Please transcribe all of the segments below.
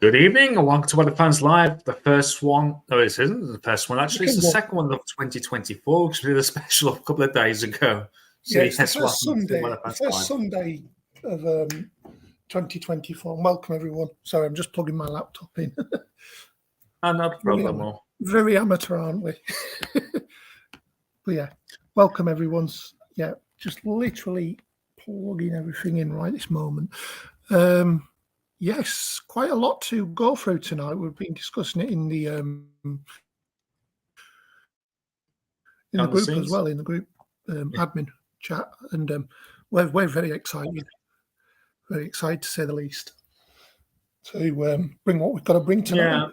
Good evening and welcome to Weather Fans Live. The first one, no, it isn't the first one. Actually, it's the second one of 2024, because we did a special a couple of days ago. So it's the first Sunday of 2024. Welcome, everyone. Sorry, I'm just plugging my laptop in. No problem. Very amateur, aren't we? But yeah, welcome, everyone. Yeah, just literally plugging everything in right this moment. Yes, quite a lot to go through tonight. We've been discussing it in the group as well, in the group admin chat, and we're very excited to say the least, to bring what we've got to bring tonight.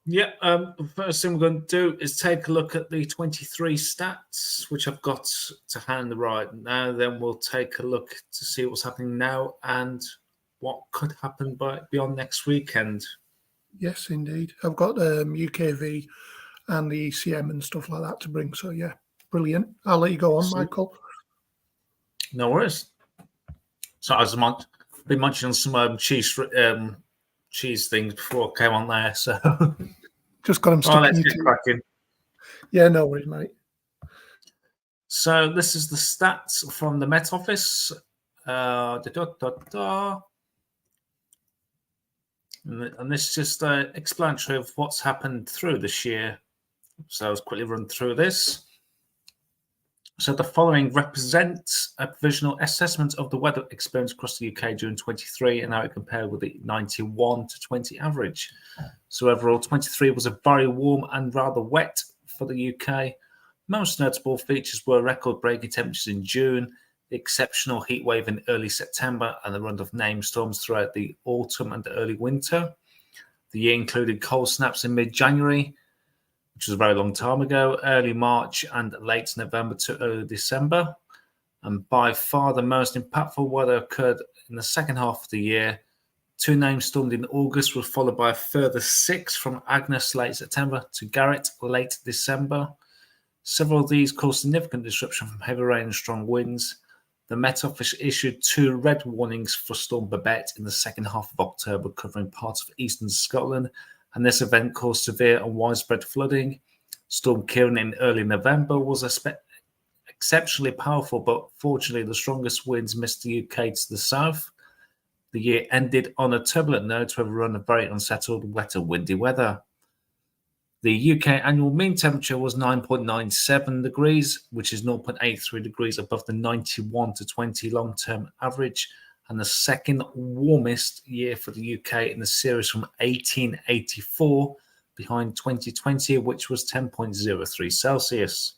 Yeah. The first thing we're going to do is take a look at the 23 stats, which I've got to hand right now. Then we'll take a look to see what's happening now and what could happen beyond next weekend. Yes, indeed. I've got UKV and the ECM and stuff like that to bring. So, yeah, brilliant. I'll let you go on, Michael. No worries. So I've been munching on some cheese things before I came on there. So just got them stuck. Let's get cracking. Yeah, no worries, mate. So this is the stats from the Met Office. And this is just explanatory of what's happened through this year. So I'll quickly run through this. So the following represents a provisional assessment of the weather experience across the UK during 23 and how it compared with the 91 to 20 average. So overall, 23 was a very warm and rather wet for the UK. Most notable features were record-breaking temperatures in June, the exceptional heat wave in early September, and the run of named storms throughout the autumn and early winter. The year included cold snaps in mid-January, which was a very long time ago, early March and late November to early December. And by far the most impactful weather occurred in the second half of the year. 2 named storms in August were followed by a further 6 from Agnes late September to Garrett late December. Several of these caused significant disruption from heavy rain and strong winds. The Met Office issued 2 red warnings for Storm Babette in the second half of October, covering parts of eastern Scotland, and this event caused severe and widespread flooding. Storm Kieran in early November was exceptionally powerful, but fortunately the strongest winds missed the UK to the south. The year ended on a turbulent note with a run of very unsettled, wetter, windy weather. The UK annual mean temperature was 9.97 degrees, which is 0.83 degrees above the 91 to 20 long-term average, and the second warmest year for the UK in the series from 1884, behind 2020, which was 10.03 Celsius.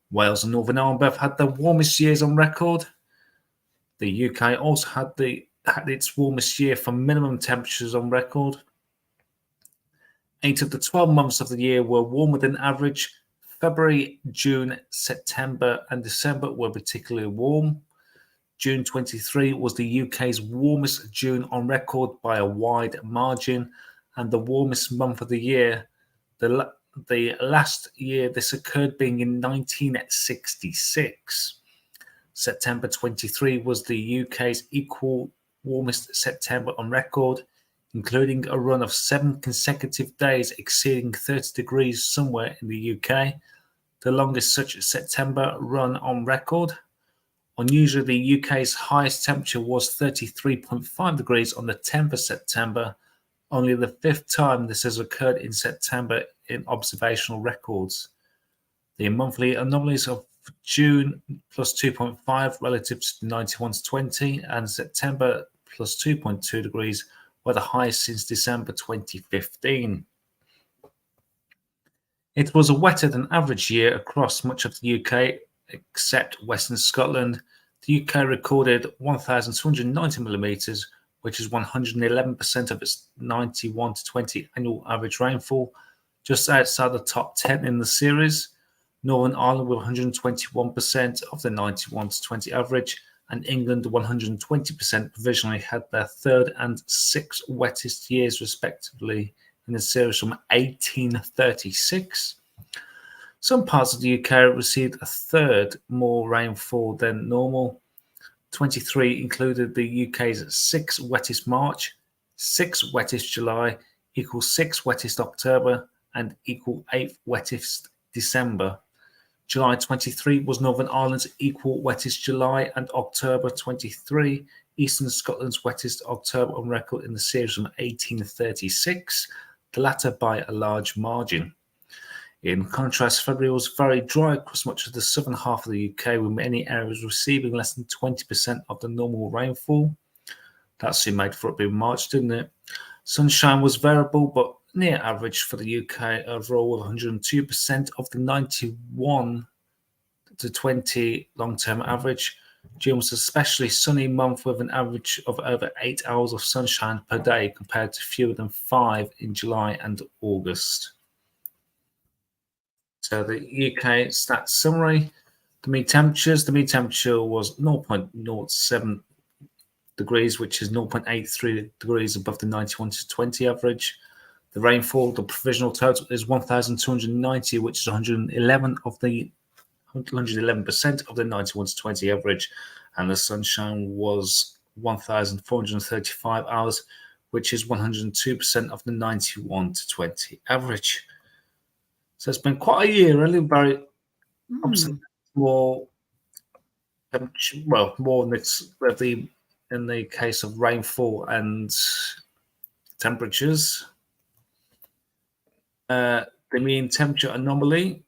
Wales and Northern Ireland both had the warmest years on record. The UK also had its warmest year for minimum temperatures on record. 8 of the 12 months of the year were warmer than average. February, June, September, and December were particularly warm. June 23 was the UK's warmest June on record by a wide margin and the warmest month of the year. The last year this occurred being in 1966. September 23 was the UK's equal warmest September on record, including a run of 7 consecutive days exceeding 30 degrees somewhere in the UK, the longest such September run on record. Unusually, the UK's highest temperature was 33.5 degrees on the 10th of September, only the 5th time this has occurred in September in observational records. The monthly anomalies of June plus 2.5 relative to 91 to 20 and September plus 2.2 degrees were the highest since December 2015. It was a wetter than average year across much of the UK, except Western Scotland. The UK recorded 1,290 millimetres, which is 111% of its 91 to 20 annual average rainfall, just outside the top 10 in the series. Northern Ireland with 121% of the 91 to 20 average, and England 120% provisionally had their 3rd and 6th wettest years respectively in the series from 1836. Some parts of the UK received a third more rainfall than normal. 23 included the UK's 6th wettest March, 6 wettest July equals 6 wettest October and equal 8 wettest December. July 23 was Northern Ireland's equal wettest July, and October 23, Eastern Scotland's wettest October on record in the series from 1836, the latter by a large margin. In contrast, February was very dry across much of the southern half of the UK, with many areas receiving less than 20% of the normal rainfall. That soon made for it being March, didn't it? Sunshine was variable, but near average for the UK overall, with 102% of the 91 to 20 long-term average. June was an especially sunny month with an average of over 8 hours of sunshine per day compared to fewer than 5 in July and August. So the UK stats summary, the mean temperature was 0.07 degrees, which is 0.83 degrees above the 91 to 20 average. The rainfall, the provisional total is 1,290, which is 111% of the 91 to 20 average, and the sunshine was 1,435 hours, which is 102% of the 91 to 20 average. So it's been quite a year, really, very more. More in the case of rainfall and temperatures. The mean temperature anomaly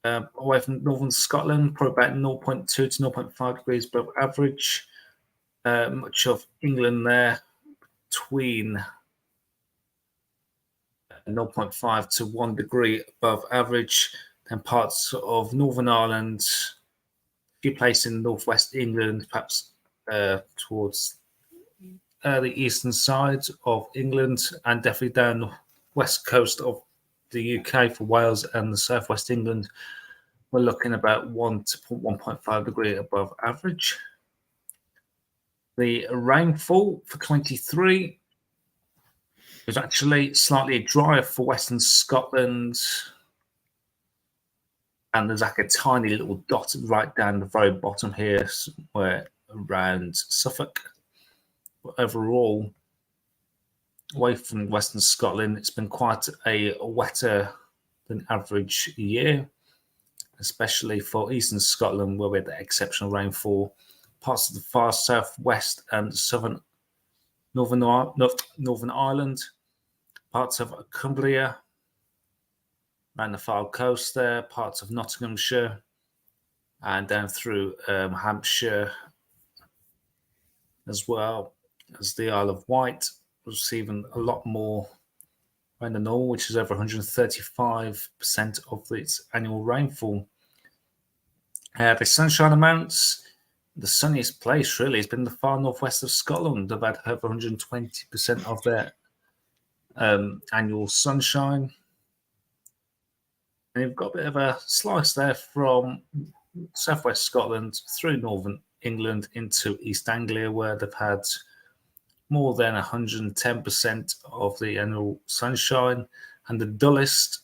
away from northern Scotland, probably about 0.2 to 0.5 degrees above average. Much of England there between 0.5 to 1 degree above average. Then parts of Northern Ireland, a few places in northwest England, perhaps towards the eastern side of England, and definitely down the west coast of the UK for Wales and the southwest England, we're looking about 1 to 1.5 degree above average. The rainfall for 23 was actually slightly drier for Western Scotland, and there's like a tiny little dot right down the very bottom here, where around Suffolk. But overall, away from Western Scotland, it's been quite a wetter than average year, especially for Eastern Scotland, where we had the exceptional rainfall. Parts of the far southwest and southern Northern Ireland, parts of Cumbria, around the far coast there, parts of Nottinghamshire, and down through Hampshire, as well as the Isle of Wight, receiving a lot more rain than normal, which is over 135% of its annual rainfall. The sunshine amounts, the sunniest place really has been the far northwest of Scotland. They've had over 120% of their annual sunshine. And you've got a bit of a slice there from southwest Scotland through northern England into East Anglia, where they've had more than 110% of the annual sunshine, and the dullest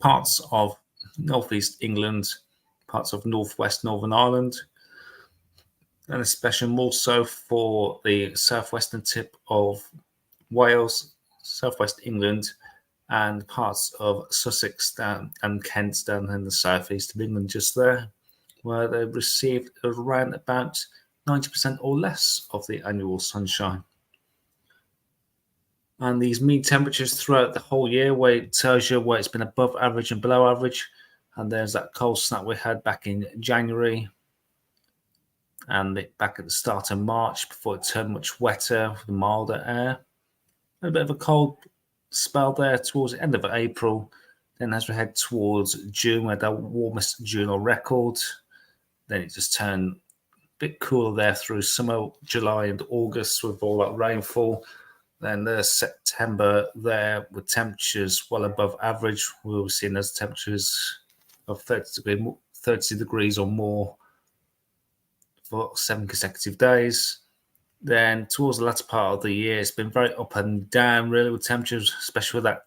parts of northeast England, parts of northwest Northern Ireland, and especially more so for the southwestern tip of Wales, southwest England, and parts of Sussex and Kent down in the southeast of England, just there, where they received around about 90% or less of the annual sunshine. And these mean temperatures throughout the whole year, where it tells you where it's been above average and below average. And there's that cold snap we had back in January, and back at the start of March before it turned much wetter with milder air. A bit of a cold spell there towards the end of April. Then as we head towards June, we had our warmest June on record. Then it just turned a bit cooler there through summer, July and August with all that rainfall. Then there's September there with temperatures well above average. We were seeing those temperatures of 30 degrees or more for 7 consecutive days. Then towards the latter part of the year, it's been very up and down, really, with temperatures, especially with that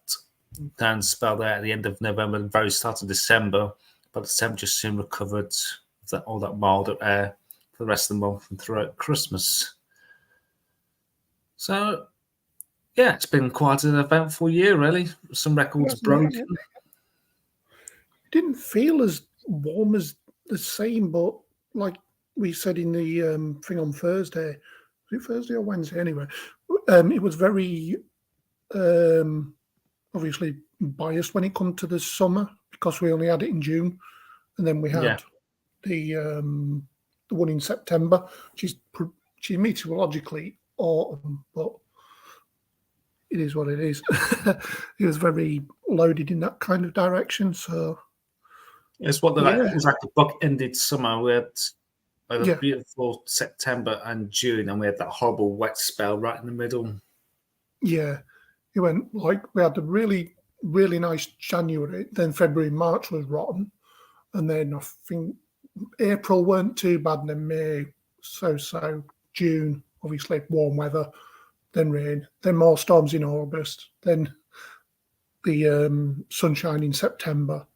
down spell there at the end of November and very start of December. But the temperatures soon recovered with all that milder air for the rest of the month and throughout Christmas. So, yeah, it's been quite an eventful year, really. Some records broken. It didn't feel as warm as the same, but like we said in the thing on Thursday, was it Thursday or Wednesday? Anyway, it was very obviously biased when it comes to the summer because we only had it in June, and then we had the one in September, which is meteorologically autumn, but it is what it is. It was very loaded in that kind of direction. So it's what it was like a book-ended summer. We had a beautiful September and June, and we had that horrible wet spell right in the middle. Yeah, it went like we had a really, really nice January. Then February, March was rotten, and then I think April weren't too bad, and then May so. June, obviously warm weather, then rain, then more storms in August, then the sunshine in September,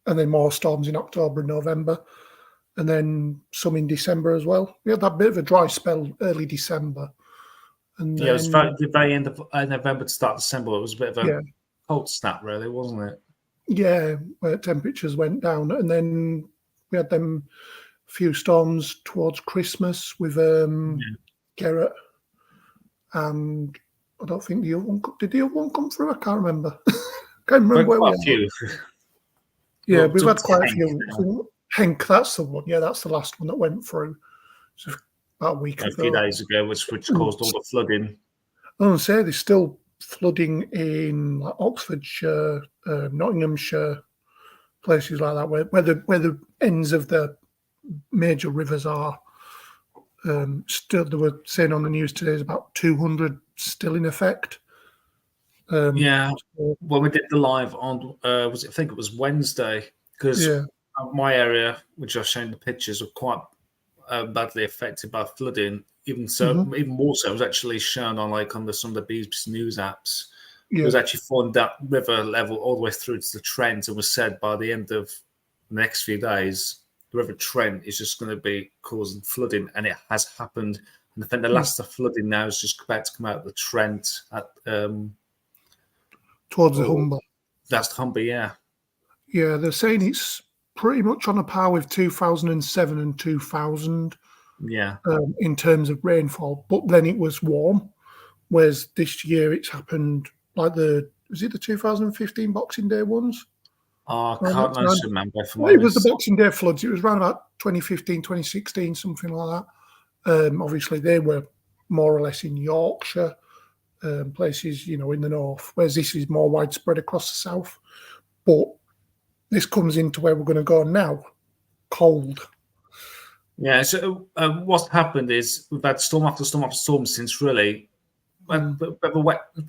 and then more storms in October and November, and then some in December as well. We had that bit of a dry spell early December. And it was the very end of November to start December. It was a bit of a cold snap, really, wasn't it? Yeah, where temperatures went down. And then we had them few storms towards Christmas with Gerrit. And I don't think the other one did the other one come through? I can't remember. Can't remember where we are. Yeah, we've had quite a few. Henk, that's the one. Yeah, that's the last one that went through. So about a week ago. A few days ago, which caused all the flooding. I want to say there's still flooding in like Oxfordshire, Nottinghamshire, places like that, where the ends of the major rivers are. Still, they were saying on the news today, there's about 200 still in effect. When we did the live on, I think it was Wednesday, because my area, which I've shown the pictures, were quite badly affected by flooding. Even more so, it was actually shown on some of the BBC News apps. It was actually falling that river level all the way through to the Trent, and was said by the end of the next few days, the River Trent is just going to be causing flooding, and it has happened. And I think the last of flooding now is just about to come out of the Trent at towards the Humber. That's the Humber, yeah. Yeah, they're saying it's pretty much on a par with 2007 and 2000. Yeah. In terms of rainfall, but then it was warm, whereas this year it's happened like was it the 2015 Boxing Day ones? Oh, I can't remember. It was the Boxing Day floods. It was around about 2015, 2016, something like that. Obviously, they were more or less in Yorkshire, places, in the north, whereas this is more widespread across the south. But this comes into where we're going to go now, cold. Yeah, so what's happened is we've had storm after storm after storm since really,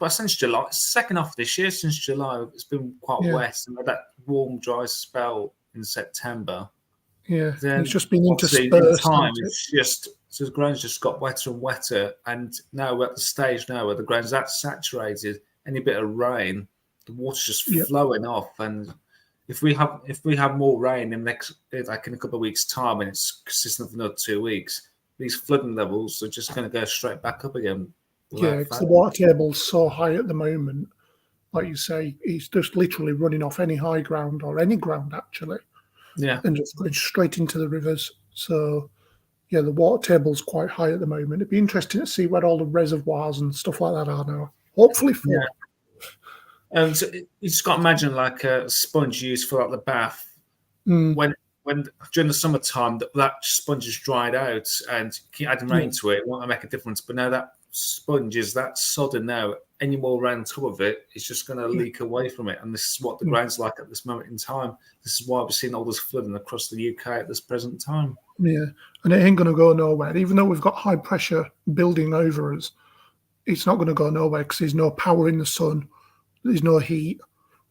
since July, second half of this year, since July, it's been quite wet, and that warm, dry spell in September. Yeah, then it's just been interspersed. Time, it's just the ground's just got wetter and wetter, and now we're at the stage now where the ground's that saturated. Any bit of rain, the water's just flowing off, and if we have more rain in a couple of weeks' time, and it's consistent for another 2 weeks, these flooding levels are just going to go straight back up again. Yeah, because the water table's so high at the moment. Like you say, it's just literally running off any high ground or any ground actually. Yeah, and just going straight into the rivers. So, yeah, the water table's quite high at the moment. It'd be interesting to see where all the reservoirs and stuff like that are now. Hopefully full. Yeah. And so you just got to imagine like a sponge used for the bath. When during the summertime that sponge is dried out and keep adding rain to it won't make a difference. But now that sponge is that sodden now, any more rain on top of it, it's just going to leak away from it. And this is what the ground's like at this moment in time. This is why we're seeing all this flooding across the UK at this present time. Yeah, and it ain't going to go nowhere. Even though we've got high pressure building over us, it's not going to go nowhere because there's no power in the sun. There's no heat.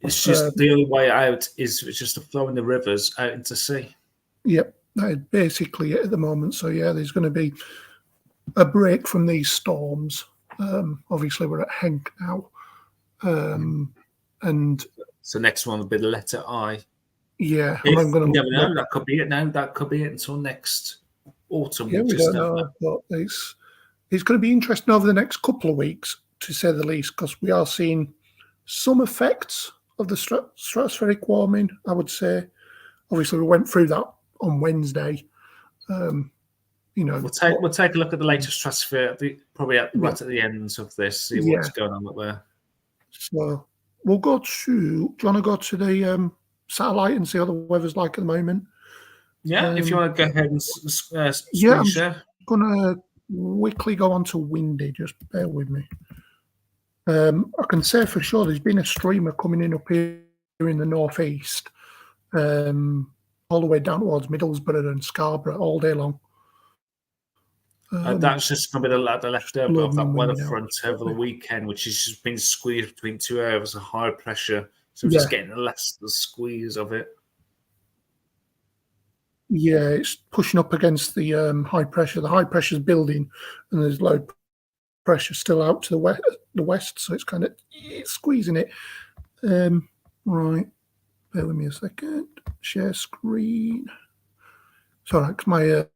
It's just the only way out is just to flow in the rivers out into sea. Yep, that is basically it at the moment. So, yeah, there's going to be a break from these storms. Obviously, we're at Henk now. And so next one will be the letter I. Yeah. I'm going to know. That could be it now. That could be it until next autumn. Yeah, we don't know. But it's going to be interesting over the next couple of weeks, to say the least, because we are seeing some effects of the stratospheric warming, I would say. Obviously, we went through that on Wednesday. We'll take a look at the latest stratosphere, probably right at the end of this, see what's going on up there. So we'll go to. Do you want to go to the satellite and see how the weather's like at the moment? Yeah, if you want to go ahead and I'm share. Gonna quickly go on to windy. Just bear with me. I can say for sure there's been a streamer coming in up here in the northeast, all the way down towards Middlesbrough and Scarborough all day long. That's just going to be the leftover of that weather front over the weekend, which has just been squeezed between two areas of high pressure. So we're just getting the squeeze of it. Yeah, it's pushing up against the high pressure. The high pressure is building, and there's low pressure still out to the west. So it's kind of squeezing it. Right, bear with me a second. Share screen. Sorry, because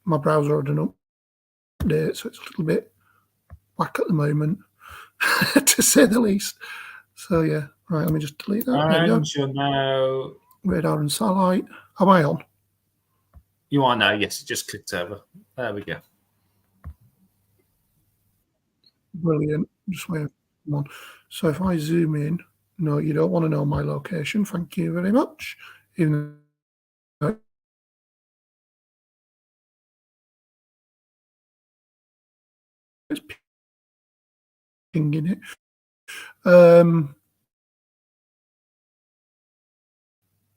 my browser had an update, so it's a little bit whack at the moment, to say the least. So yeah, right. Let me just delete that. And you're now radar and satellite. Am I on? You are now. Yes, it just clicked over. There we go. Brilliant. Just wait on. So if I zoom in, no, you don't want to know my location. Thank you very much. Even though it's pinging it.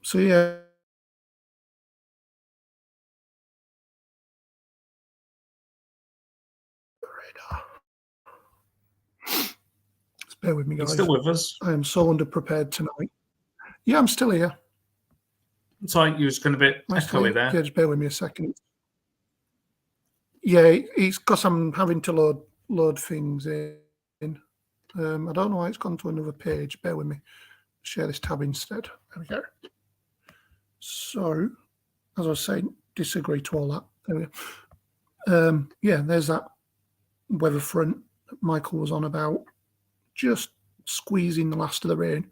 So yeah. Radar. Just bear with me, guys. You're still with us? I am so underprepared tonight. Yeah, I'm still here. Sorry, you was going to be echoey there. Yeah, just bear with me a second. Yeah, it's because I'm having to load things in. I don't know why it's gone to another page. Bear with me. Share this tab instead. There we go. So, as I was saying, disagree to all that. There we go. Yeah, there's that weather front that Michael was on about, just squeezing the last of the rain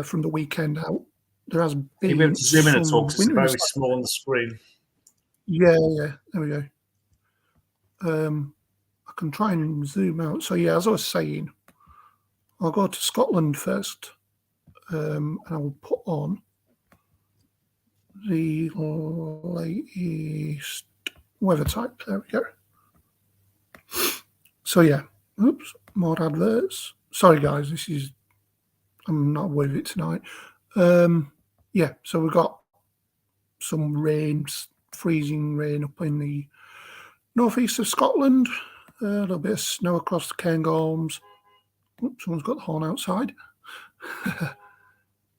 from the weekend out. There has been. You'll be able to zoom in and talk, because it's very small on the screen. Yeah, there we go. I can try and zoom out. So yeah, as I was saying, I'll go to Scotland first, and I will put on the latest weather type. There we go. So yeah, oops, more adverts. Sorry guys, I'm not with it tonight. Yeah, so we've got some rain, freezing rain up in the northeast of Scotland. A little bit of snow across the Cairngorms. Oops, someone's got the horn outside.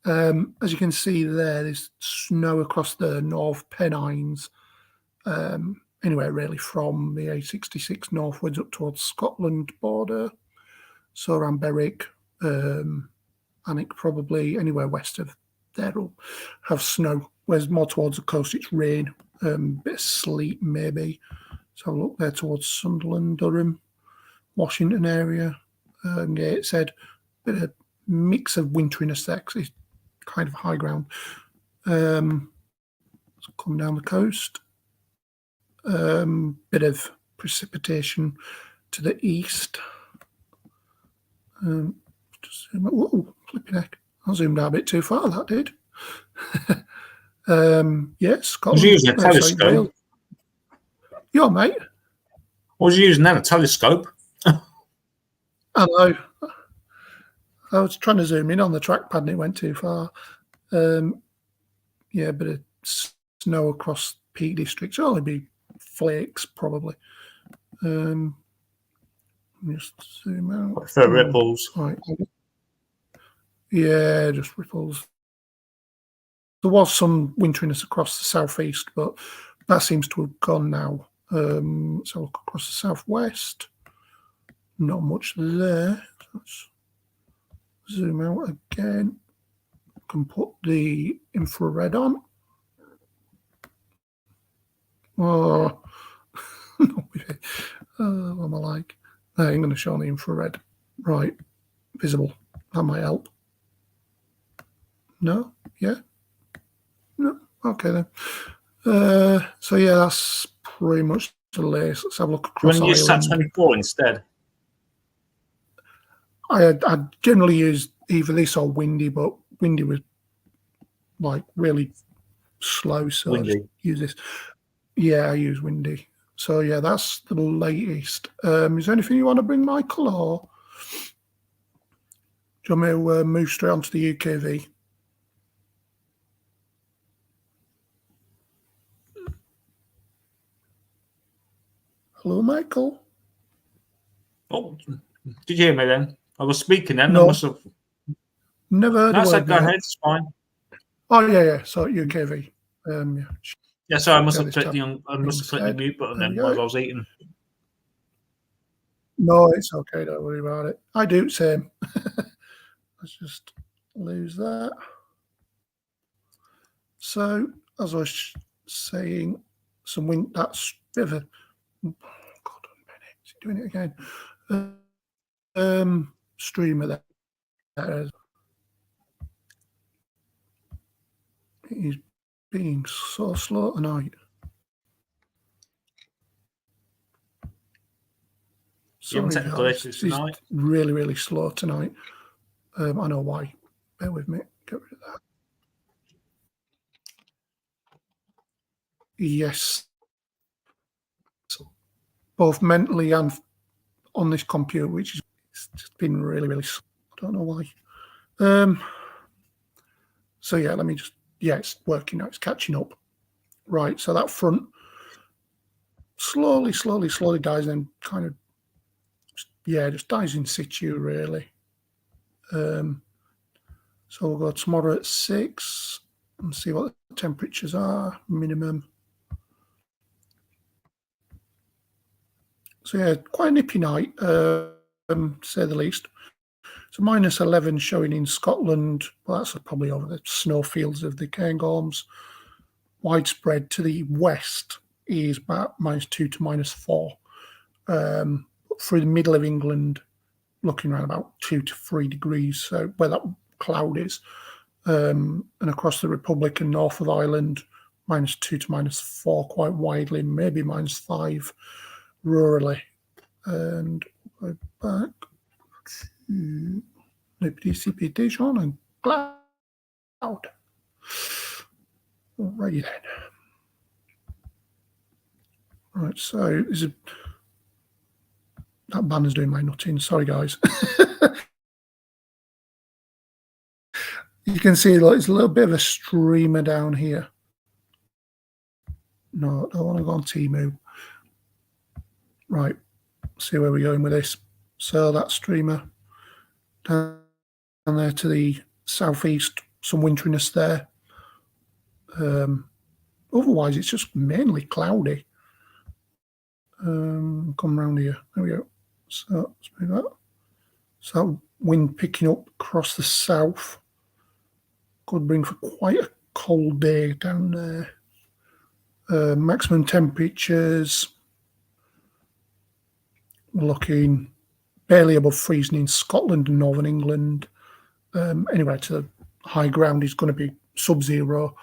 As you can see there's snow across the North Pennines. Anywhere really from the A66 northwards up towards Scotland border. So around Berwick, Alnwick, probably anywhere west of there will have snow. Whereas more towards the coast, it's rain, bit of sleet maybe. So look there towards Sunderland, Durham, Washington area. Gateshead, bit of mix of winteriness there, because it's kind of high ground. So come down the coast. Bit of precipitation to the east. Just zoom out. Whoa, flipping heck. I zoomed out a bit too far, that did. Yes, Scotland. Was you using a telescope? Yeah, mate. What was you using then? A telescope? I know. I was trying to zoom in on the trackpad and it went too far. Yeah, a bit of snow across Peak District. It'll only be flakes, probably. Just zoom out. For ripples. Right. Yeah, just ripples. There was some winteriness across the southeast, but that seems to have gone now. So look across the southwest. Not much there. Let's zoom out again. Can put the infrared on. Oh, What am I like? No, I'm going to show on the infrared. Right, visible. That might help. No? Yeah? No? Okay then. So yeah, that's pretty much the latest. Let's have a look across You want to use Ireland. Sat24 instead? I generally use either this or Windy, but Windy was like really slow, so I just use this. Yeah, I use Windy. So yeah, that's the latest. Is there anything you want to bring, Michael, or do you want me to move straight on to the UKV? Hello, Michael. Oh, did you hear me then? I was speaking then. No. I must have. Never heard No, a word. go ahead. It's fine. Oh yeah. So UKV. Yeah. So I must have clicked the mute button then while I was eating. No, it's okay. Don't worry about it. I do same. Let's just lose that. So as I was saying, some wind. That's a bit of a. God, is he doing it again? Streamer there. He's being so slow tonight. Sorry, guys. He's really, really slow tonight. I know why. Bear with me. Get rid of that. Yes. Both mentally and on this computer, which has just been really, really slow. I don't know why. So yeah, let me just, yeah, it's working now. It's catching up. Right, so that front slowly dies, and kind of, yeah, just dies in situ, really. So we'll go tomorrow at 6 and see what the temperatures are, minimum. So yeah, quite a nippy night, to say the least. So -11 showing in Scotland. Well, that's probably over the snowfields of the Cairngorms. Widespread to the west is about -2 to -4. Through the middle of England, looking around about 2 to 3 degrees, so where that cloud is. And across the Republic and north of Ireland, -2 to -4 quite widely, maybe -5 rurally. And we're back to le PCP Dijon and cloud. Alrighty then. Right, so that banner's doing my nutting. Sorry, guys. You can see like it's a little bit of a streamer down here. No, I don't want to go on Temu. Right, see where we're going with this. So that streamer down there to the southeast, some winteriness there. Otherwise, it's just mainly cloudy. Come around here. There we go. So let's move that. So wind picking up across the south. Could bring for quite a cold day down there. Maximum temperatures looking barely above freezing in Scotland and Northern England. Anyway, to the high ground is going to be sub-zero.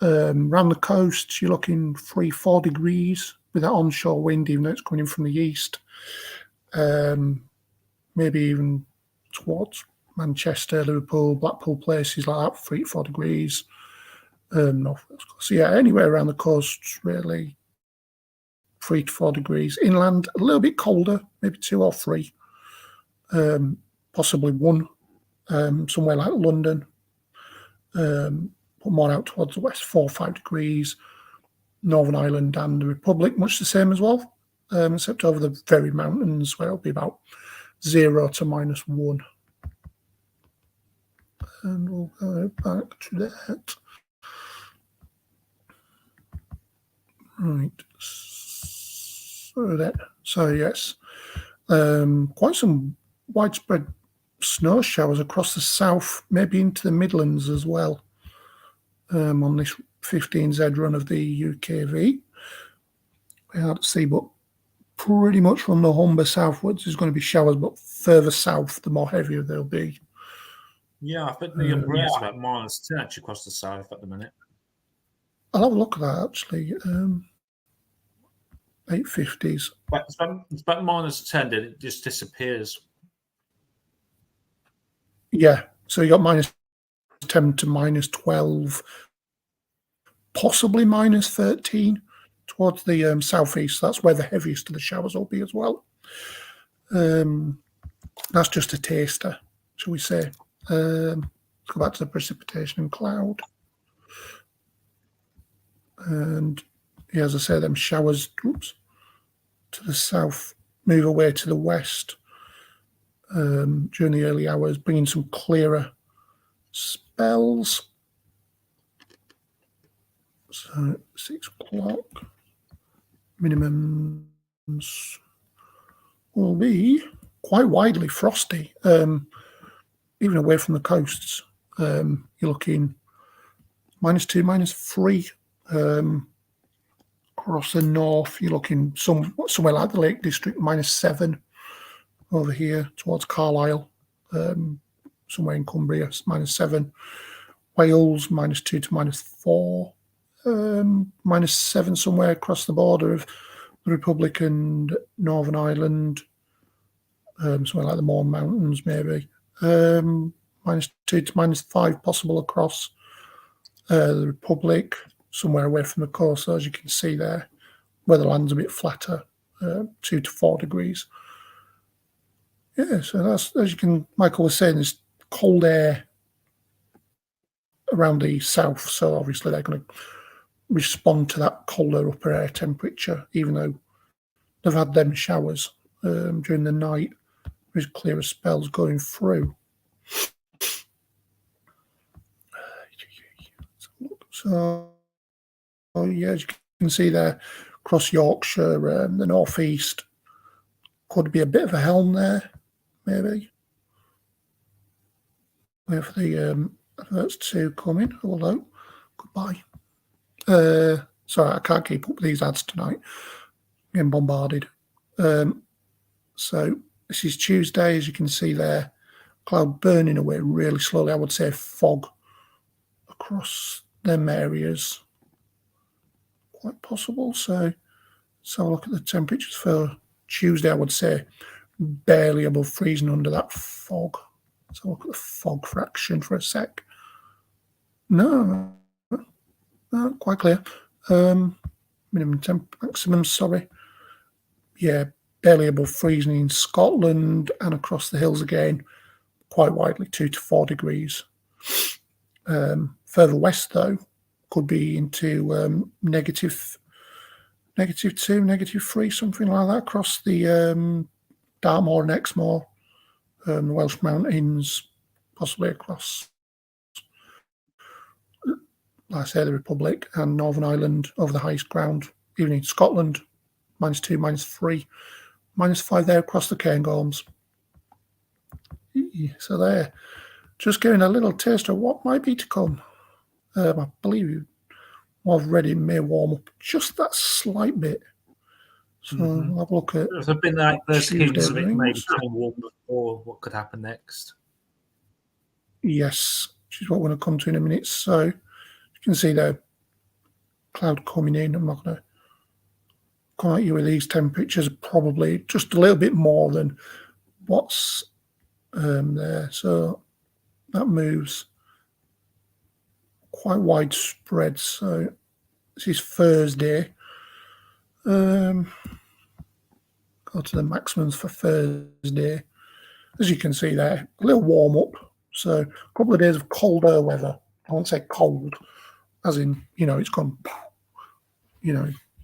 Around the coast, you're looking 3-4 degrees with that onshore wind, even though it's coming in from the east. Maybe even towards Manchester, Liverpool, Blackpool, places like that, 3-4 degrees. North. So yeah, anywhere around the coast, really 3 to 4 degrees. Inland, a little bit colder, maybe 2 or 3. Possibly 1, somewhere like London. But more out towards the west, 4 or 5 degrees. Northern Ireland and the Republic, much the same as well, except over the very mountains where it'll be about 0 to -1. And we'll go back to that. Right. So yes, quite some widespread snow showers across the south, maybe into the Midlands as well, on this 15Z run of the UKV. Hard to see, but pretty much from the Humber southwards, there's going to be showers, but further south, the more heavier they'll be. Yeah, I think the umbrella's about -10 actually across the south at the minute. I'll have a look at that actually. 850s. But it's about -10, then it just disappears. Yeah, so you got -10 to -12, possibly -13 towards the southeast. That's where the heaviest of the showers will be as well. That's just a taster, shall we say. Let's go back to the precipitation and cloud. And yeah, as I say, them showers to the south move away to the west during the early hours, bringing some clearer spells. So 6 o'clock minimums will be quite widely frosty, even away from the coasts. You're looking -2, -3. Across the north, you're looking somewhere like the Lake District, -7. Over here towards Carlisle, somewhere in Cumbria, -7. Wales, -2 to -4. -7 somewhere across the border of the Republic and Northern Ireland, somewhere like the Mourne Mountains, maybe. -2 to -5 possible across the Republic, somewhere away from the coast, as you can see there, where the land's a bit flatter, 2 to 4 degrees. Yeah, so that's, as you can, Michael was saying, there's cold air around the south, so obviously they're going to respond to that colder upper air temperature, even though they've had them showers during the night. There's clearer spells going through. So, yeah, as you can see there, across Yorkshire, the northeast, could be a bit of a helm there, maybe. Wait for the adverts to come in. Hello, goodbye. Sorry, I can't keep up with these ads tonight. Getting bombarded. So this is Tuesday, as you can see there. Cloud burning away really slowly. I would say fog across them areas. Quite possible. So look at the temperatures for Tuesday. I would say barely above freezing under that fog. So look at the fog fraction for a sec. No, quite clear. Minimum temp, maximum, sorry. Yeah, barely above freezing in Scotland and across the hills again, quite widely, 2 to 4 degrees. Further west, though, could be into -2, -3, something like that, across the Dartmoor and Exmoor, the Welsh Mountains, possibly across, like I say, the Republic and Northern Ireland over the highest ground, even in Scotland, -2, -3, -5 there across the Cairngorms. So there, just getting a little taste of what might be to come. I believe already may warm up just that slight bit. So I'll have a look at. There's been like there's hints of it maybe rings. coming warm before what could happen next. Yes, which is what we're going to come to in a minute. So you can see the cloud coming in. I'm not going to come at you with these temperatures, probably just a little bit more than what's there. So that moves quite widespread. So this is Thursday. Go to the maximums for Thursday. As you can see there, a little warm up. So a couple of days of colder weather. I won't say cold, as in, it's gone,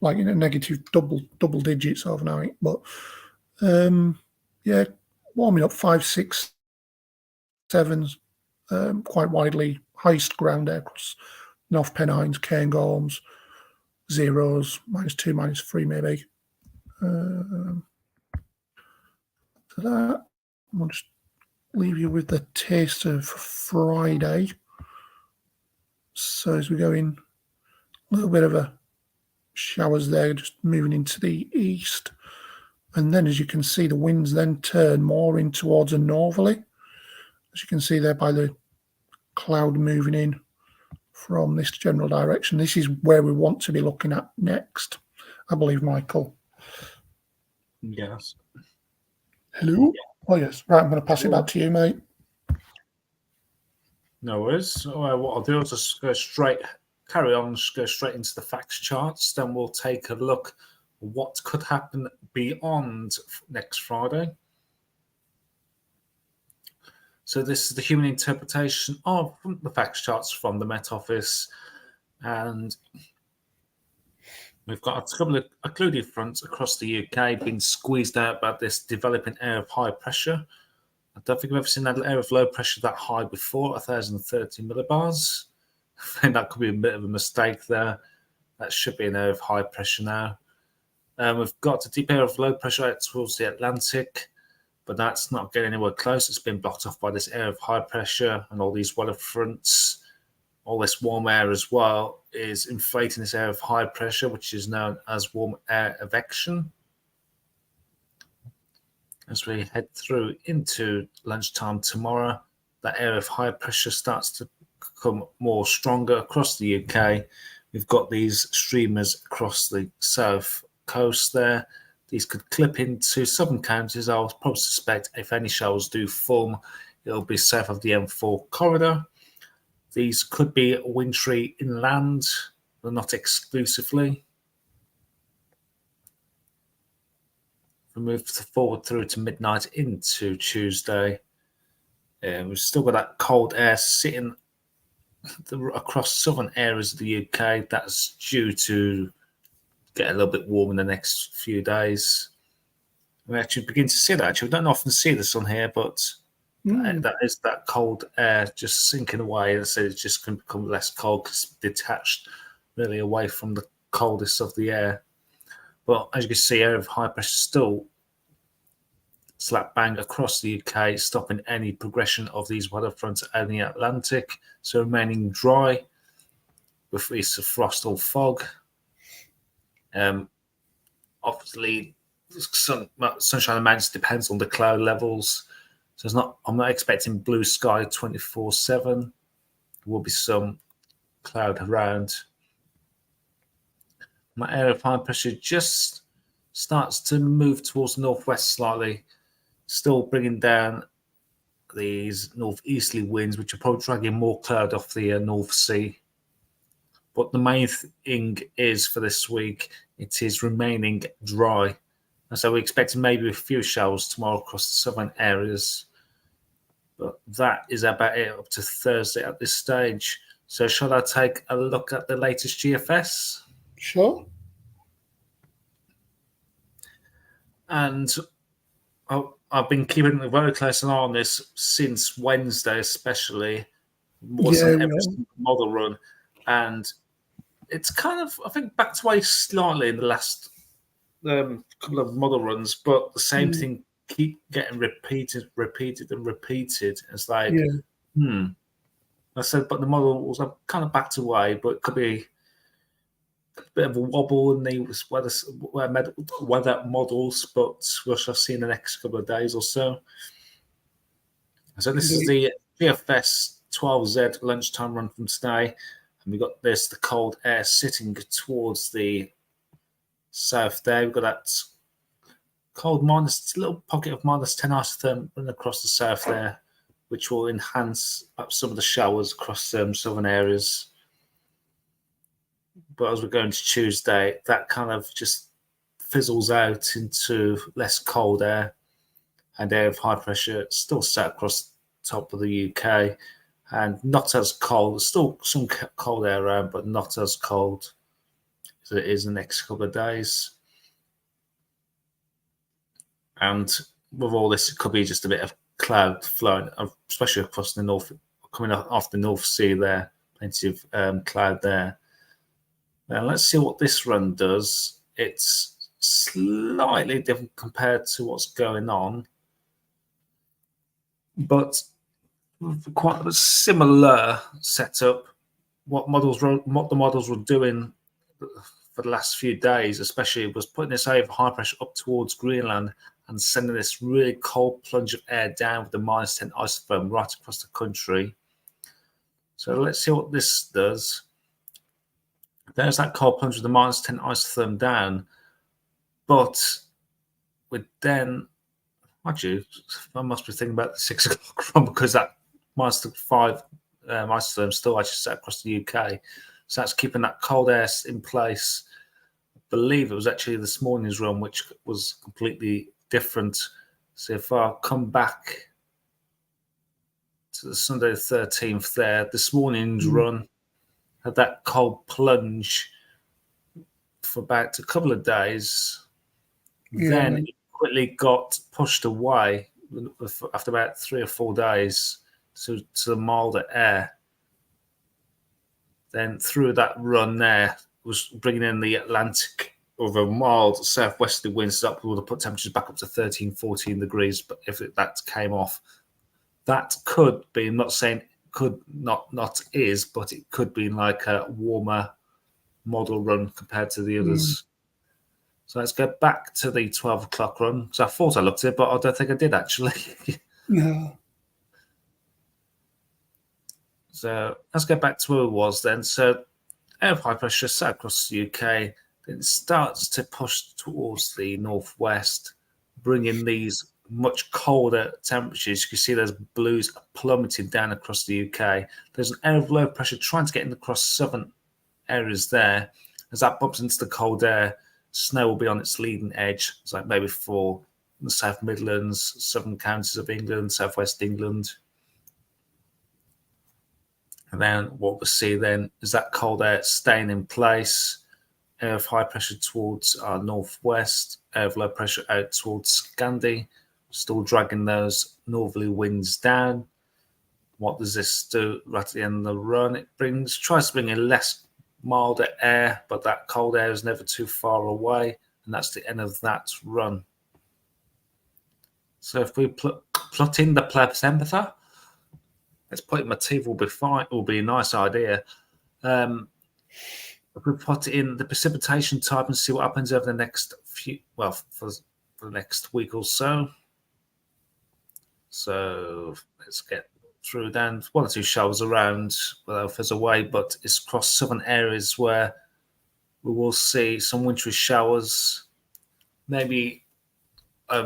like in a negative double digits overnight. But yeah, warming up 5, 6, 7s, quite widely. Highest ground there across North Pennines, Cairngorms, zeros, -2, -3 maybe. To that, I'll just leave you with the taste of Friday. So as we go in, a little bit of a showers there, just moving into the east. And then, as you can see, the winds then turn more in towards a northerly. As you can see there by the cloud moving in from this general direction. This is where we want to be looking at next, I believe, Michael. Yes. Hello? Oh, yes. Right, I'm going to pass it back to you, mate. No worries. So, what I'll do is just go carry on, just go straight into the facts charts. Then we'll take a look at what could happen beyond next Friday. So this is the human interpretation of the facts charts from the Met Office. And we've got a couple of occluded fronts across the UK being squeezed out by this developing area of high pressure. I don't think I've ever seen that area of low pressure that high before, 1,030 millibars. I think that could be a bit of a mistake there. That should be an area of high pressure now. We've got a deep area of low pressure out towards the Atlantic, but that's not getting anywhere close. It's been blocked off by this area of high pressure and all these weather fronts. All this warm air as well is inflating this area of high pressure, which is known as warm air advection. As we head through into lunchtime tomorrow, that area of high pressure starts to become more stronger across the UK. We've got these streamers across the south coast there. These could clip into southern counties. I'll probably suspect if any showers do form, it'll be south of the M4 corridor. These could be wintry inland, but not exclusively. We move forward through to midnight into Tuesday. We've still got that cold air sitting across southern areas of the UK. That's due to get a little bit warm in the next few days. We actually begin to see that. Actually, we don't often see this on here, but that is that cold air just sinking away. So it's just going to become less cold because it's detached really away from the coldest of the air. But as you can see, area of high pressure still slap bang across the UK, stopping any progression of these weather fronts out in the Atlantic. So remaining dry with this frost or fog. Obviously, sunshine amounts depends on the cloud levels. So I'm not expecting blue sky 24/7. There will be some cloud around. My area of high pressure just starts to move towards the northwest slightly, still bringing down these northeasterly winds, which are probably dragging more cloud off the North Sea. But the main thing is for this week, it is remaining dry. And so we're expecting maybe a few showers tomorrow across the southern areas. But that is about it up to Thursday at this stage. So shall I take a look at the latest GFS? Sure. And I've been keeping a very close eye on this since Wednesday, especially. Wasn't every single model run. And it's kind of, I think, backed away slightly in the last couple of model runs, but the same thing keep getting repeated. It's like, I said, but the model was kind of backed away, but it could be a bit of a wobble in the weather models, but we shall see in the next couple of days or so. So this is the GFS 12Z lunchtime run from today. And we've got the cold air sitting towards the south there. We've got that cold little pocket of -10 isotherm running across the south there, which will enhance perhaps some of the showers across southern areas. But as we're going to Tuesday, that kind of just fizzles out into less cold air, and air of high pressure still sat across the top of the UK. And not as cold. There's still some cold air around, but not as cold as it is the next couple of days. And with all this, it could be just a bit of cloud flowing, especially across the north, coming off the North Sea there. Plenty of cloud there. Now, let's see what this run does. It's slightly different compared to what's going on, but quite a similar setup. What the models were doing for the last few days, especially, was putting this over high pressure up towards Greenland and sending this really cold plunge of air down with the -10 isotherm right across the country. So let's see what this does. There's that cold plunge with the -10 isotherm down, but with then, actually, I must be thinking about the 6 o'clock run because that -5 isotherm still actually set across the UK. So that's keeping that cold air in place. I believe it was actually this morning's run, which was completely different. So if I come back to the Sunday the 13th there, this morning's run had that cold plunge for about a couple of days. Yeah. Then it quickly got pushed away after about 3 or 4 days to the milder air. Then through that run there was bringing in the Atlantic of a mild southwesterly winds that would have put temperatures back up to 13, 14 degrees. But if that came off, that could be, I'm not saying could not is, but it could be like a warmer model run compared to the others. So let's go back to the 12 o'clock run. So I thought I looked at it, but I don't think I did actually. No. So let's go back to where it was then. So air of high pressure set across the UK, then it starts to push towards the northwest, bringing these much colder temperatures. You can see there's blues plummeting down across the UK. There's an air of low pressure trying to get in across southern areas there. As that bumps into the cold air, snow will be on its leading edge. It's like maybe for the South Midlands, southern counties of England, southwest England. And then what we'll see then is that cold air staying in place, air of high pressure towards our northwest, air of low pressure out towards Scandi, still dragging those northerly winds down. What does this do right at the end of the run? It tries to bring in less milder air, but that cold air is never too far away, and that's the end of that run. So if we plot in the plethysempher, let's put it in my teeth, will be fine. Will be a nice idea. If we plot in the precipitation type and see what happens over the next for the next week or so. So let's get through then. 1 or 2 showers around without fizz away, but it's across southern areas where we will see some wintry showers. Maybe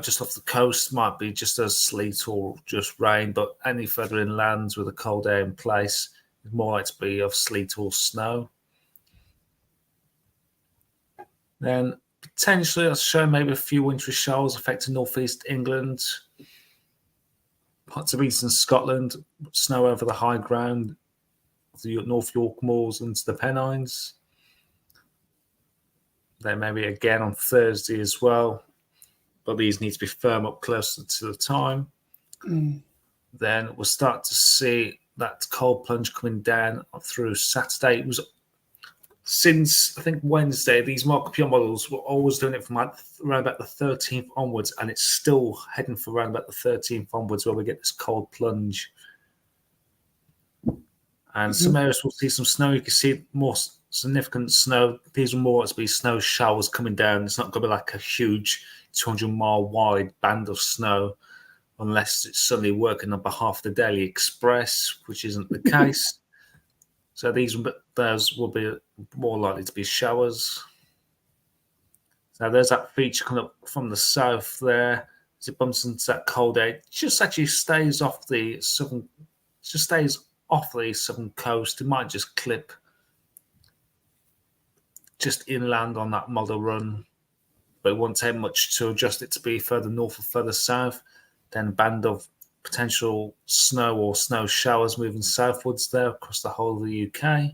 just off the coast might be just as sleet or just rain, but any further inland with the cold air in place is more likely to be of sleet or snow. Then potentially I'll show maybe a few wintry showers affecting northeast England, parts of eastern Scotland, snow over the high ground of the North York Moors into the Pennines. Then maybe again on Thursday as well, but these need to be firm up closer to the time. Then we'll start to see that cold plunge coming down through Saturday. It was since I think Wednesday, these market pure models were always doing it from like around about the 13th onwards, and it's still heading for around about the 13th onwards where we get this cold plunge. And some areas will see some snow. You can see more significant snow. These are more to be snow showers coming down. It's not going to be like a huge 200-mile wide band of snow unless it's suddenly working on behalf of the Daily Express, which isn't the case. So those will be more likely to be showers. So there's that feature coming up from the south there. As it bumps into that cold air, it just actually stays off the southern coast. It might just clip just inland on that model run, but it won't take much to adjust it to be further north or further south. Then a band of potential snow or snow showers moving southwards there across the whole of the UK,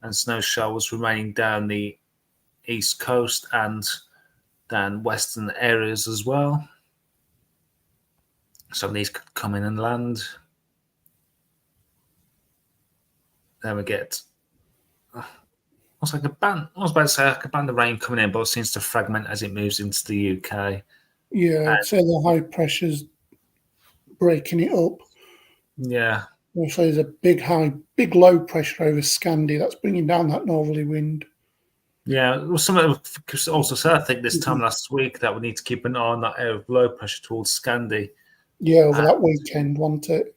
and snow showers remaining down the east coast and down western areas as well. Some of these could come in and land. Then we get I was about to say like a band of rain coming in, but it seems to fragment as it moves into the UK. Yeah, I'd say the high pressure's breaking it up. Yeah. Also, there's a big low pressure over Scandi that's bringing down that northerly wind. Yeah, well, someone also said, I think, this time last week that we need to keep an eye on that area of low pressure towards Scandi. Yeah, over that weekend, wasn't it?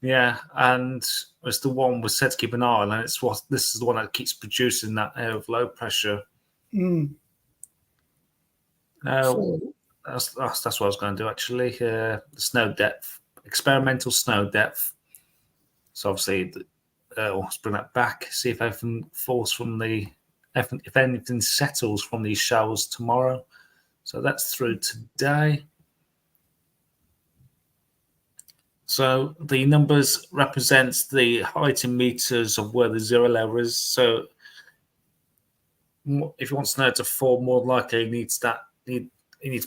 Yeah, and it's the one we said to keep an eye on, and this is the one that keeps producing that area of low pressure. Mm. So, That's what I was going to do, actually. The snow depth, experimental snow depth. So obviously, let's bring that back, see if anything falls from if anything settles from these showers tomorrow. So that's through today. So the numbers represents the height in meters of where the zero level is. So if you want snow to fall, more likely it needs to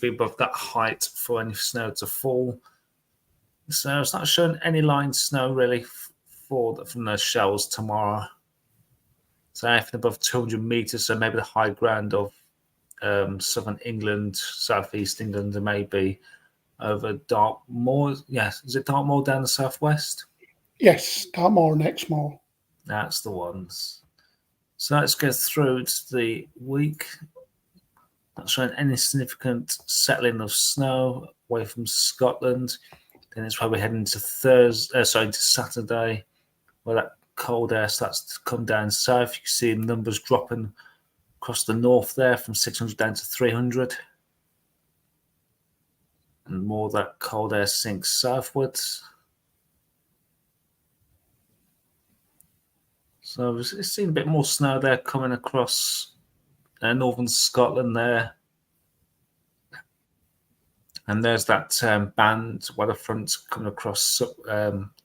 be above that height for any snow to fall. So it's not showing any line snow really from those showers tomorrow. So anything above 200 meters, so maybe the high ground of southern England, southeast England, and maybe over Dartmoor. Yes, is it Dartmoor down the southwest? yes, Dartmoor and Exmoor. That's the ones. So let's go through to the week. Not showing any significant settling of snow away from Scotland. Then it's probably heading to to Saturday, where that cold air starts to come down south. You can see numbers dropping across the north there from 600 down to 300. And more of that cold air sinks southwards. So it's seen a bit more snow there coming across northern Scotland there. And there's that band weather front coming across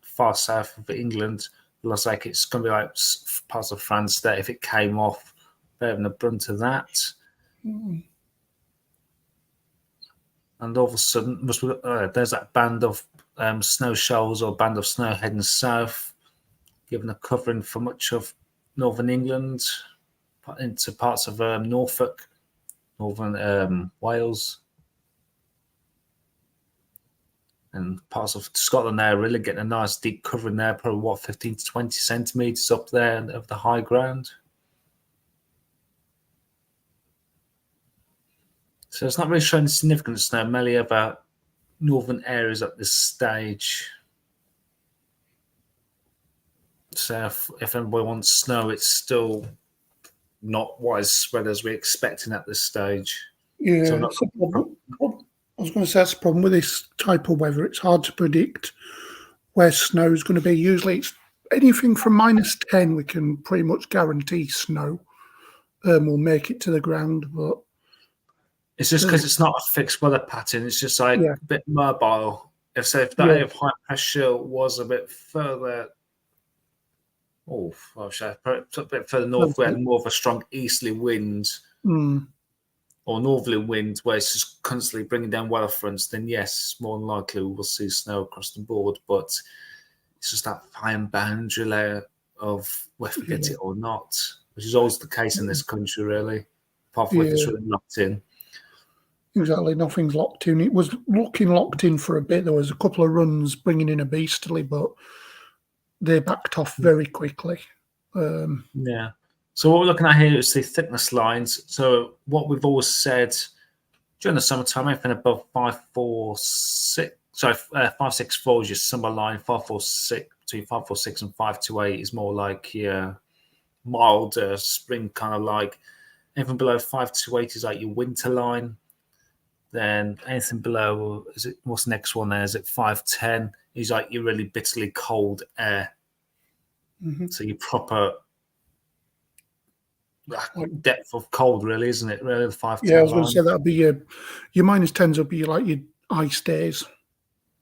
far south of England. It looks like it's going to be like parts of France there if it came off. They're having the brunt of that. Mm. And all of a sudden, there's that band of snow shoals or band of snow heading south, giving a covering for much of northern England into parts of Norfolk, northern Wales. And parts of Scotland there really getting a nice deep covering there, probably 15 to 20 centimetres up there of the high ground. So it's not really showing significant snow, mainly about northern areas at this stage. So if anybody wants snow, it's still not widespread as we're expecting at this stage. Yeah, So I was going to say that's the problem with this type of weather. It's hard to predict where snow is going to be. Usually it's anything from -10, we can pretty much guarantee snow will make it to the ground. But it's just because it's not a fixed weather pattern. It's just like a bit mobile. If that area of high pressure was a bit further, a bit further north, we had more of a strong easterly wind or northerly wind where it's just constantly bringing down weather fronts, then yes, more than likely we will see snow across the board. But it's just that fine boundary layer of whether we get it or not, which is always the case in this country, really, apart from if it's really locked in. Exactly, nothing's locked in. It was looking locked in for a bit. There was a couple of runs bringing in a beasterly, but they backed off very quickly. Yeah. So what we're looking at here is the thickness lines. So what we've always said during the summertime, anything above 546, 564 is your summer line. 546 between 546 and 528 is more like your mild spring kind of like. Anything below 528 is like your winter line. Then anything below, what's the next one there? Is it 510? Is like your really bitterly cold air. Mm-hmm. So your proper depth of cold, really, isn't it? Really, the 510. Yeah, I was going to say that'd be your -10s would be like your ice days.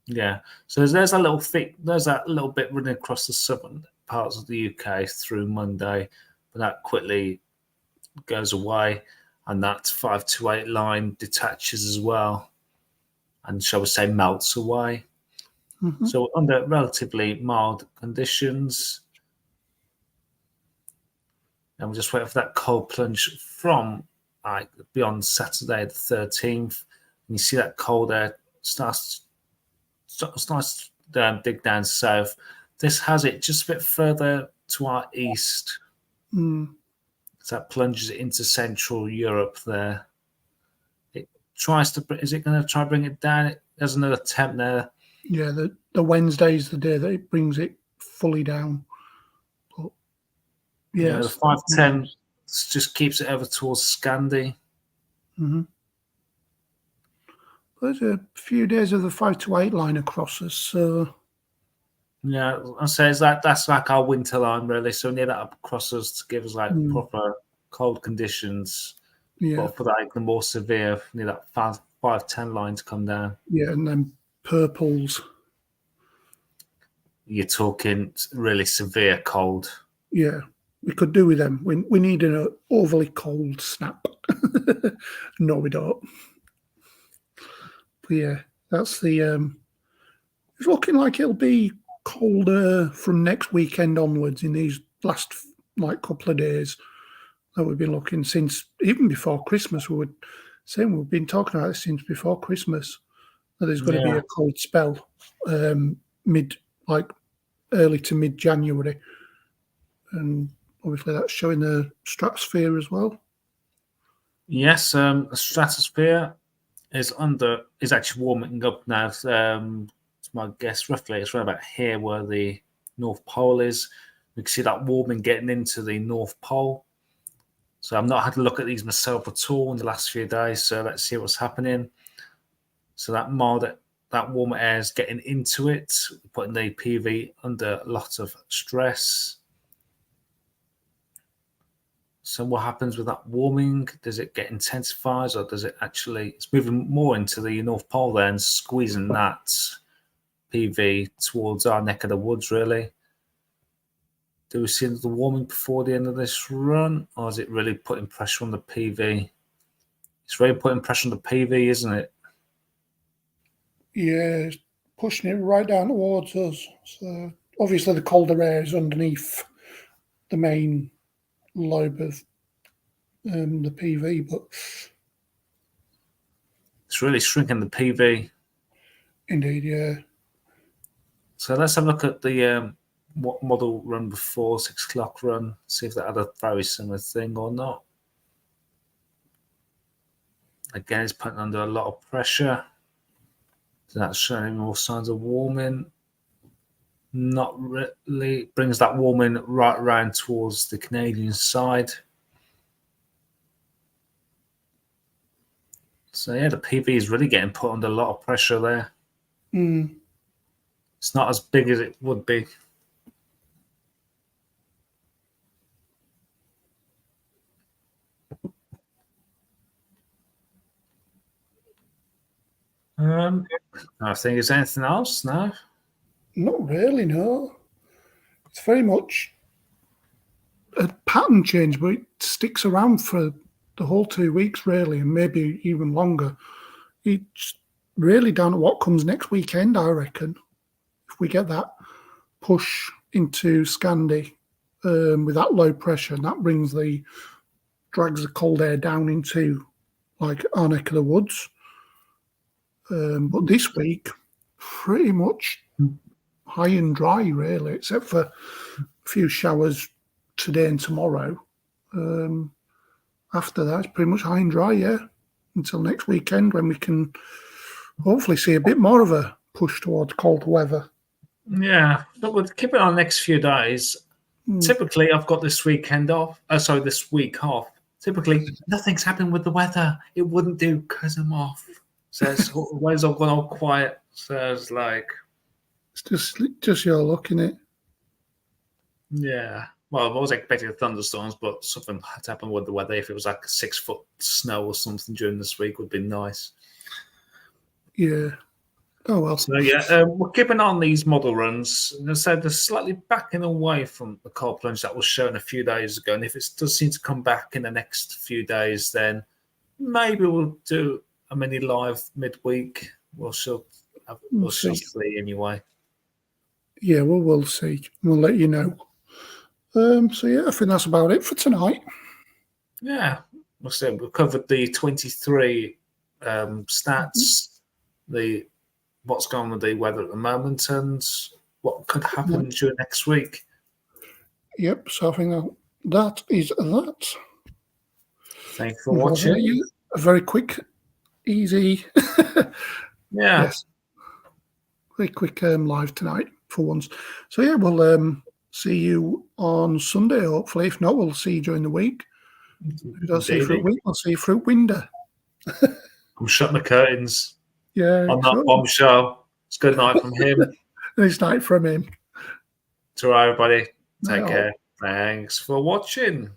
Yeah. So there's that little bit running across the southern parts of the UK through Monday, but that quickly goes away, and that 528 line detaches as well, and shall we say melts away. Mm-hmm. So under relatively mild conditions. And we'll just wait for that cold plunge from beyond Saturday the 13th. And you see that cold air starts to dig down south. This has it just a bit further to our east. Mm. So that plunges it into Central Europe there. It tries to, is it going to try to bring it down? There's another attempt there. Yeah, the Wednesday's the day that it brings it fully down. But Yeah, the 510 just keeps it over towards Scandi. Mm-hmm. There's a few days of the 5-8 line across us, so yeah, I say that's like our winter line really. So near that across us to give us like proper cold conditions. Yeah, but for like the more severe, near that 5-10 line to come down. Yeah, and then purples. You're talking really severe cold. Yeah, we could do with them. We need an overly cold snap. No, we don't. But yeah, that's the. It's looking like it'll be colder from next weekend onwards in these last like couple of days that we've been looking since even before Christmas. We were saying we've been talking about it since before Christmas that there's going to be a cold spell, early to mid January, and obviously that's showing the stratosphere as well. Yes, the stratosphere is actually warming up now. It's my guess roughly it's right about here where the North Pole is. We can see that warming getting into the North Pole. So I've not had a look at these myself at all in the last few days. So let's see what's happening. So that warmer air is getting into it, putting the PV under a lot of stress. So what happens with that warming? Does it get intensified, or does it actually? It's moving more into the North Pole then, squeezing that PV towards our neck of the woods, really. Do we see the warming before the end of this run, or is it really putting pressure on the PV? It's really putting pressure on the PV, isn't it? Yeah, it's pushing it right down towards us. So obviously the colder air is underneath the main lobe of the PV, but it's really shrinking the PV. Indeed, yeah. So let's have a look at the what model run before 6 o'clock run, see if that had a very similar thing or not. Again, it's putting under a lot of pressure. So that's showing more signs of warming. Not really. Brings that warming right around towards the Canadian side. So yeah, the PV is really getting put under a lot of pressure there. It's not as big as it would be. I think is anything else now? Not really, no. It's very much a pattern change, but it sticks around for the whole 2 weeks, really, and maybe even longer. It's really down to what comes next weekend, I reckon. If we get that push into Scandi with that low pressure, and that drags the cold air down into like our neck of the woods. But this week, pretty much high and dry, really, except for a few showers today and tomorrow. After that, it's pretty much high and dry, yeah, until next weekend when we can hopefully see a bit more of a push towards cold weather. Yeah, but we'll keep it on the next few days. Typically, I've got this weekend off. This week off. Typically, nothing's happened with the weather. It wouldn't do because I'm off. So where's all gone all quiet? So it's like it's just your luck, innit? Yeah. Well, I was expecting thunderstorms, but something had to happen with the weather. If it was like 6 foot snow or something during this week, would be nice. Yeah. Oh well. So yeah, we're keeping on these model runs. And so they're slightly backing away from the cold plunge that was shown a few days ago. And if it does seem to come back in the next few days, then maybe we'll do a mini live midweek. We'll see anyway. Yeah, well, we'll see. We'll let you know. So yeah, I think that's about it for tonight. Yeah, we've covered the 23 stats, what's going on with the weather at the moment, and what could happen during next week. Yep. So I think that is that. Thank you for watching. A very quick, easy, Yeah. yes, very quick live tonight for once. So yeah, we'll see you on Sunday, hopefully. If not, we'll see you during the week. If we don't see you Fruit Week, we'll see you Fruit Winder. I'm shutting the curtains. Yeah. On that bombshell. It's good night from him. It's night from him. To everybody. Take care. Thanks for watching.